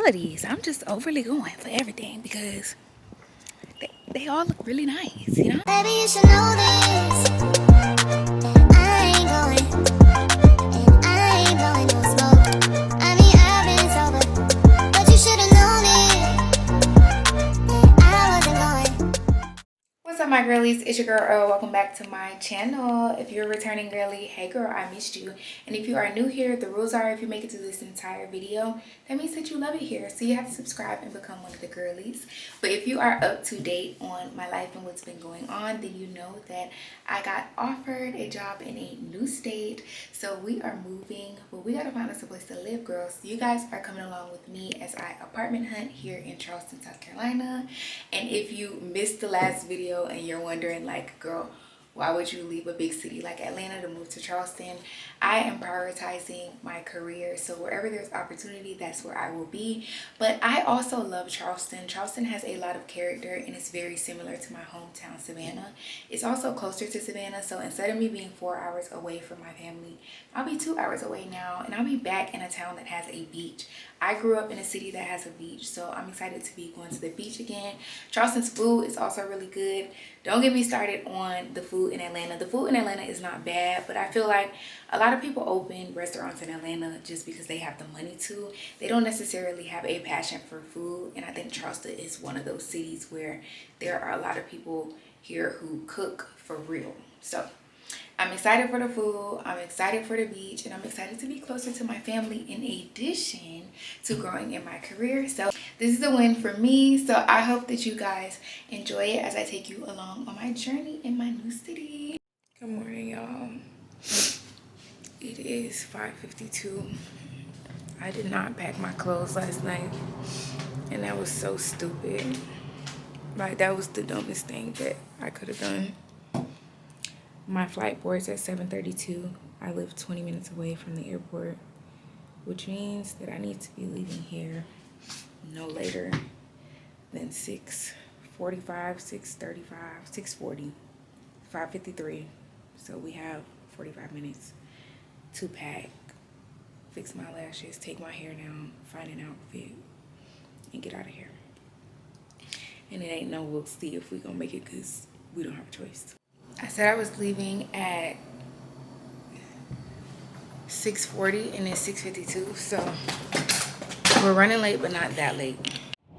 of these. I'm just overly going for everything because they all look really nice, you know? Baby, you should know this. I ain't going, and I ain't blowing no smoke. I mean, I've been sober, but you should have known it. I wasn't going. What's up, my girlies? It's your girl Earl. Welcome back to my channel. If you're a returning girly, hey girl, I missed you. And if you are new here, the rules are if you make it to this entire video, that means that you love it here. So you have to subscribe and become one of the girlies. But if you are up to date on my life and what's been going on, then you know that I got offered a job in a new state. So we are moving, but we gotta find us a place to live, girls. So you guys are coming along with me as I apartment hunt here in Charleston, South Carolina. And if you missed the last video and you're wondering, like, girl, why would you leave a big city like Atlanta to move to Charleston? I am prioritizing my career. So wherever there's opportunity, that's where I will be. But I also love Charleston. Charleston has a lot of character and it's very similar to my hometown, Savannah. It's also closer to Savannah. So instead of me being 4 hours away from my family, I'll be 2 hours away now. And I'll be back in a town that has a beach. I grew up in a city that has a beach, so I'm excited to be going to the beach again. Charleston's food is also really good. Don't get me started on the food in Atlanta. The food in Atlanta is not bad, but I feel like a lot of people open restaurants in Atlanta just because they have the money to. They don't necessarily have a passion for food, and I think Charleston is one of those cities where there are a lot of people here who cook for real. So I'm excited for the food, I'm excited for the beach, and I'm excited to be closer to my family in addition to growing in my career. So this is a win for me. So I hope that you guys enjoy it as I take you along on my journey in my new city. Good morning, y'all. It is 5:52. I did not pack my clothes last night, and that was so stupid. Like, that was the dumbest thing that I could have done. My flight boards at 7:32. I live 20 minutes away from the airport, which means that I need to be leaving here no later than 6:45, 6:35, 6:40, 5:53. So we have 45 minutes to pack, fix my lashes, take my hair down, find an outfit, and get out of here. And it ain't no we'll see if we gonna make it because we don't have a choice. I said I was leaving at 6:40 and it's 6:52, so we're running late, but not that late.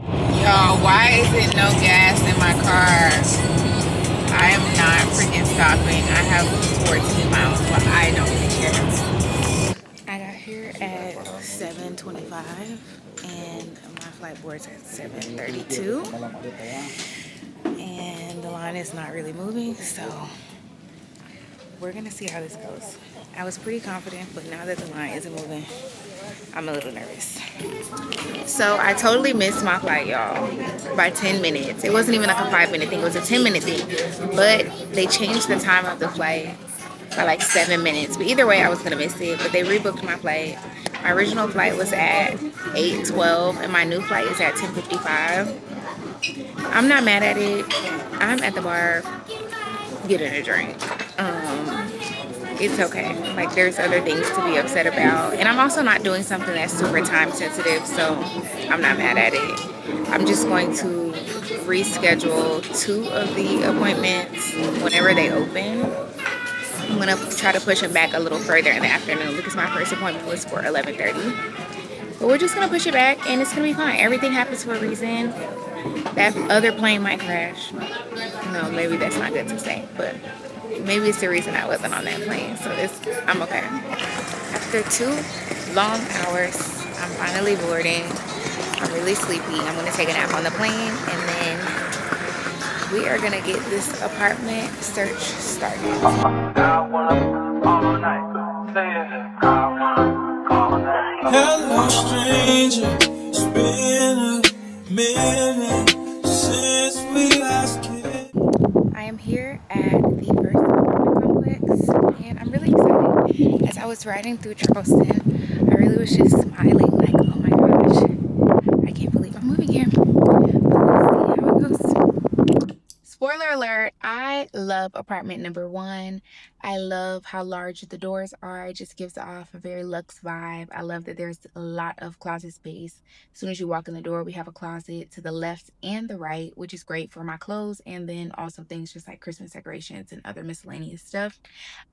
Y'all, why is it no gas in my car? I am not freaking stopping. I have 14 miles, but I don't even care. I got here at 7:25 and my flight board's at 7:32. And the line is not really moving, so we're gonna see how this goes. I was pretty confident, but now that the line isn't moving, I'm a little nervous. So I totally missed my flight, y'all, by 10 minutes. It wasn't even like a 5-minute thing, it was a 10-minute thing. But they changed the time of the flight by like 7 minutes. But either way, I was gonna miss it, but they rebooked my flight. My original flight was at 8:12 and my new flight is at 10:55. I'm not mad at it. I'm at the bar getting a drink. It's okay. Like, there's other things to be upset about. And I'm also not doing something that's super time sensitive, so I'm not mad at it. I'm just going to reschedule 2 of the appointments whenever they open. I'm gonna try to push them back a little further in the afternoon because my first appointment was for 11:30. But we're just gonna push it back and it's gonna be fine. Everything happens for a reason. That other plane might crash. No, maybe that's not good to say, but maybe it's the reason I wasn't on that plane. So I'm okay. After 2 long hours, I'm finally boarding. I'm really sleepy. I'm gonna take a nap on the plane and then we are gonna get this apartment search started. Hello, stranger. It's been a minute since we last kicked. I am here at the first apartment complex and I'm really excited. As I was riding through Charleston, I really was just smiling like, oh my gosh, I can't believe I'm moving here. But let's see how it goes. Spoiler alert, I I love apartment number 1. I love how large the doors are. It just gives off a very luxe vibe. I love that there's a lot of closet space. As soon as you walk in the door, we have a closet to the left and the right, which is great for my clothes, and then also things just like Christmas decorations and other miscellaneous stuff.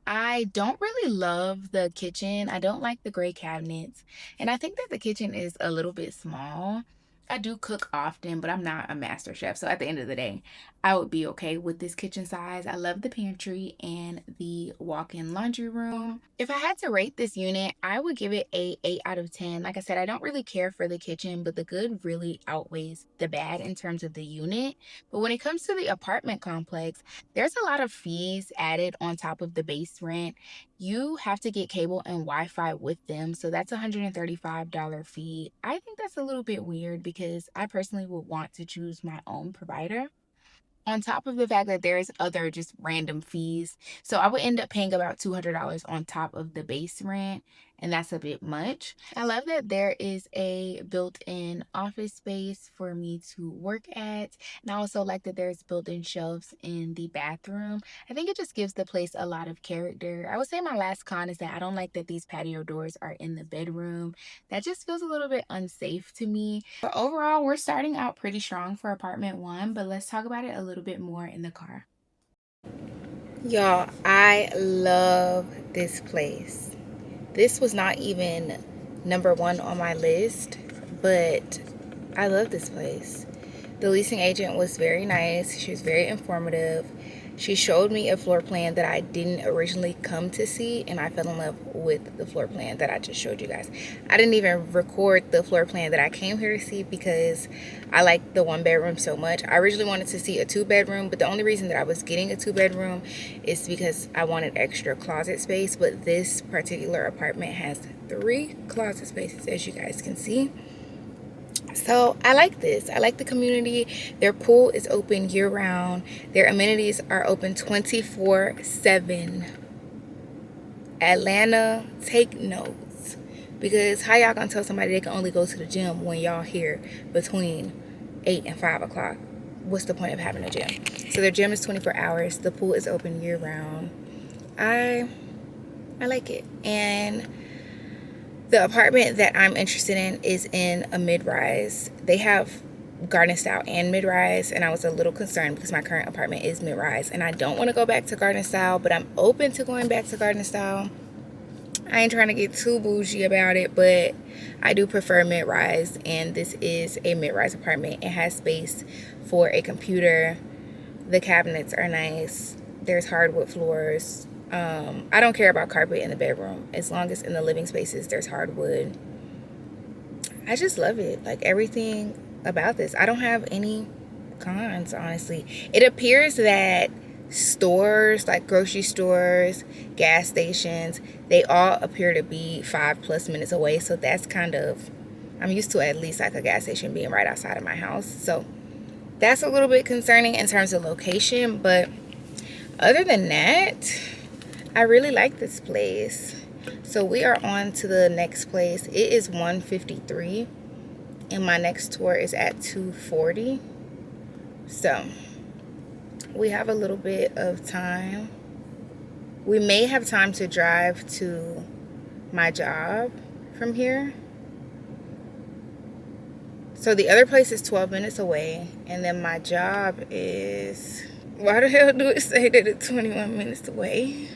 I don't really love the kitchen. I don't like the gray cabinets. And I think that the kitchen is a little bit small. I do cook often, but I'm not a master chef. So at the end of the day, I would be okay with this kitchen size. I love the pantry and the walk-in laundry room. If I had to rate this unit, I would give it a 8 out of 10. Like I said, I don't really care for the kitchen, but the good really outweighs the bad in terms of the unit. But when it comes to the apartment complex, there's a lot of fees added on top of the base rent. You have to get cable and Wi-Fi with them, so that's a $135 fee. I think that's a little bit weird because I personally would want to choose my own provider, on top of the fact that there's other just random fees. So I would end up paying about $200 on top of the base rent, and that's a bit much. I love that there is a built-in office space for me to work at, and I also like that there's built-in shelves in the bathroom. I think it just gives the place a lot of character. I would say my last con is that I don't like that these patio doors are in the bedroom. That just feels a little bit unsafe to me. But overall, we're starting out pretty strong for apartment 1, but let's talk about it a little bit more in the car. Y'all, I love this place. This was not even number 1 on my list, but I love this place. The leasing agent was very nice. She was very informative. She showed me a floor plan that I didn't originally come to see, and I fell in love with the floor plan that I just showed you guys. I didn't even record the floor plan that I came here to see because I like the 1-bedroom so much. I originally wanted to see a 2-bedroom, but the only reason that I was getting a 2-bedroom is because I wanted extra closet space. But this particular apartment has 3 closet spaces, as you guys can see. So I like this. I like the community. Their pool is open year-round. Their amenities are open 24/7. Atlanta, take notes, because how y'all gonna tell somebody they can only go to the gym when y'all here between 8 and 5 o'clock? What's the point of having a gym? So their gym is 24 hours. The pool is open year-round. I like it. And the apartment that I'm interested in is in a mid-rise. They have garden style and mid-rise, and I was a little concerned because my current apartment is mid-rise, and I don't want to go back to garden style, but I'm open to going back to garden style. I ain't trying to get too bougie about it, but I do prefer mid-rise, and this is a mid-rise apartment. It has space for a computer. The cabinets are nice. There's hardwood floors. I don't care about carpet in the bedroom as long as in the living spaces there's hardwood. I just love it. Like, everything about this. I don't have any cons, honestly. It appears that stores, like grocery stores, gas stations, they all appear to be 5+ minutes away. So that's kind of, I'm used to at least like a gas station being right outside of my house. So that's a little bit concerning in terms of location. But other than that, I really like this place. So we are on to the next place. It is 1:53 and my next tour is at 2:40. So we have a little bit of time. We may have time to drive to my job from here. So the other place is 12 minutes away, and then my job is, why the hell do it say that it's 21 minutes away?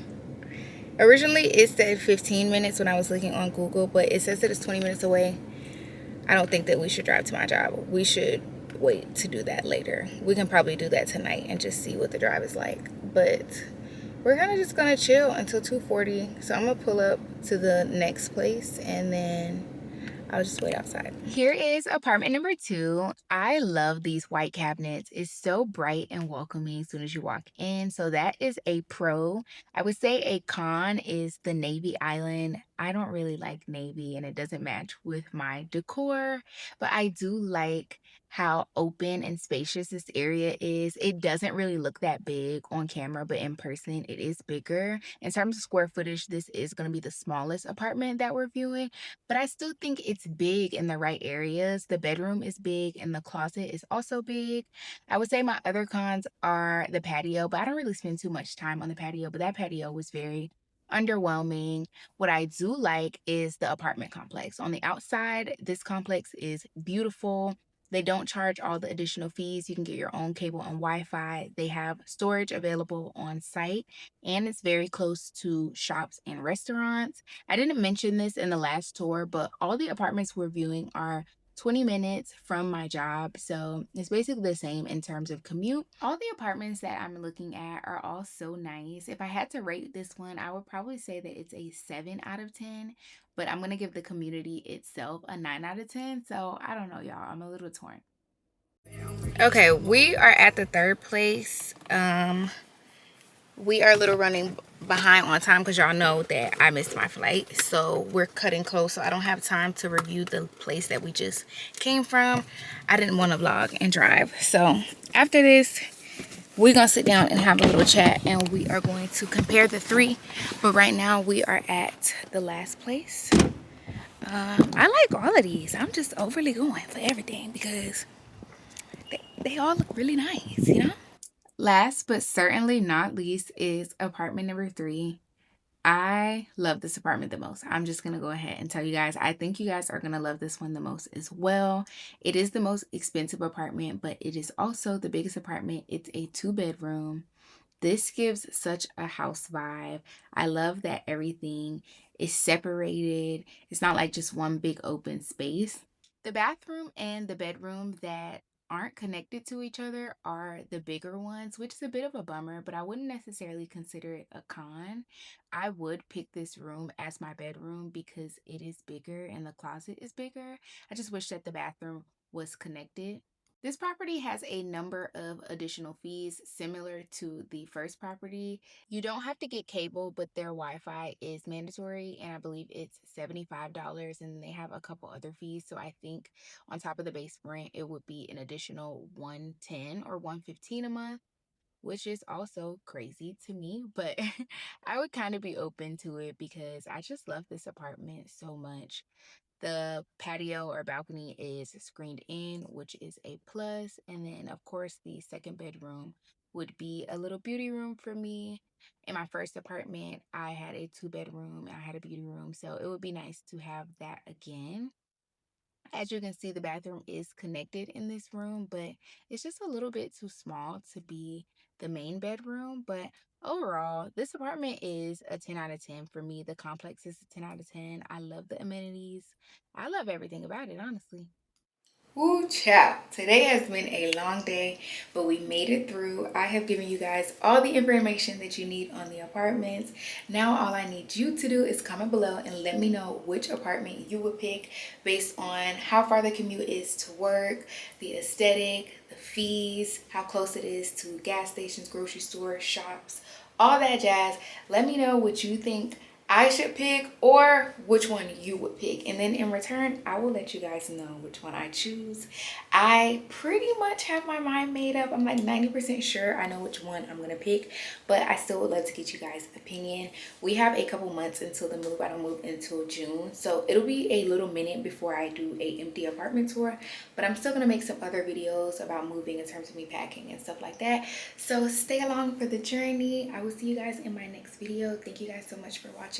Originally, it said 15 minutes when I was looking on Google, but it says that it's 20 minutes away. I don't think that we should drive to my job. We should wait to do that later. We can probably do that tonight and just see what the drive is like. But we're kind of just going to chill until 2:40. So I'm going to pull up to the next place, and then I'll just wait outside. Here is apartment number 2. I love these white cabinets. It's so bright and welcoming as soon as you walk in. So that is a pro. I would say a con is the Navy Island I don't really like navy and it doesn't match with my decor, but I do like how open and spacious this area is. It doesn't really look that big on camera, but in person it is bigger. In terms of square footage, this is going to be the smallest apartment that we're viewing, but I still think it's big in the right areas. The bedroom is big and the closet is also big. I would say my other cons are the patio, but I don't really spend too much time on the patio, but that patio was very underwhelming. What I do like is the apartment complex. On the outside, this complex is beautiful. They don't charge all the additional fees. You can get your own cable and Wi-Fi. They have storage available on site, and it's very close to shops and restaurants. I didn't mention this in the last tour, but all the apartments we're viewing are 20 minutes from my job. So it's basically the same in terms of commute. All the apartments that I'm looking at are all so nice. If I had to rate this one, I would probably say that it's a 7 out of 10, but I'm going to give the community itself a 9 out of 10. So I don't know, y'all. I'm a little torn. Okay, we are at the third place. We are a little running behind on time because y'all know that I missed my flight, so we're cutting close, so I don't have time to review the place that we just came from. I didn't want to vlog and drive, so after this we're gonna sit down and have a little chat, and we are going to compare the three. But right now we are at the last place. I like all of these. I'm just overly going for everything because they all look really nice, you know. Last but certainly not least is apartment number 3. I love this apartment the most. I'm just going to go ahead and tell you guys, I think you guys are going to love this one the most as well. It is the most expensive apartment, but it is also the biggest apartment. It's a 2-bedroom. This gives such a house vibe. I love that everything is separated. It's not like just one big open space. The bathroom and the bedroom that aren't connected to each other are the bigger ones, which is a bit of a bummer, but I wouldn't necessarily consider it a con. I would pick this room as my bedroom because it is bigger and the closet is bigger. I just wish that the bathroom was connected. This property has a number of additional fees similar to the first property. You don't have to get cable, but their Wi-Fi is mandatory, and I believe it's $75, and they have a couple other fees. So I think on top of the base rent, it would be an additional 110 or 115 a month, which is also crazy to me, but I would kind of be open to it because I just love this apartment so much. The patio or balcony is screened in, which is a plus. And then, of course, the second bedroom would be a little beauty room for me. In my first apartment, I had a 2-bedroom, I had a beauty room. So it would be nice to have that again. As you can see, the bathroom is connected in this room, but it's just a little bit too small to be the main bedroom. But overall, this apartment is a 10 out of 10 for me. The complex is a 10 out of 10. I love the amenities. I love everything about it, honestly. Woo, chap. Today has been a long day, but we made it through. I have given you guys all the information that you need on the apartments. Now all I need you to do is comment below and let me know which apartment you would pick based on how far the commute is to work, the aesthetic, the fees, how close it is to gas stations, grocery stores, shops, all that jazz. Let me know what you think I should pick or which one you would pick, and then in return I will let you guys know which one I choose. I pretty much have my mind made up. I'm like 90% sure I know which one I'm gonna pick, but I still would love to get you guys opinion. We have a couple months until the move. I don't move until June, so it'll be a little minute before I do a empty apartment tour, but I'm still gonna make some other videos about moving in terms of me packing and stuff like that. So stay along for the journey. I will see you guys in my next video. Thank you guys so much for watching.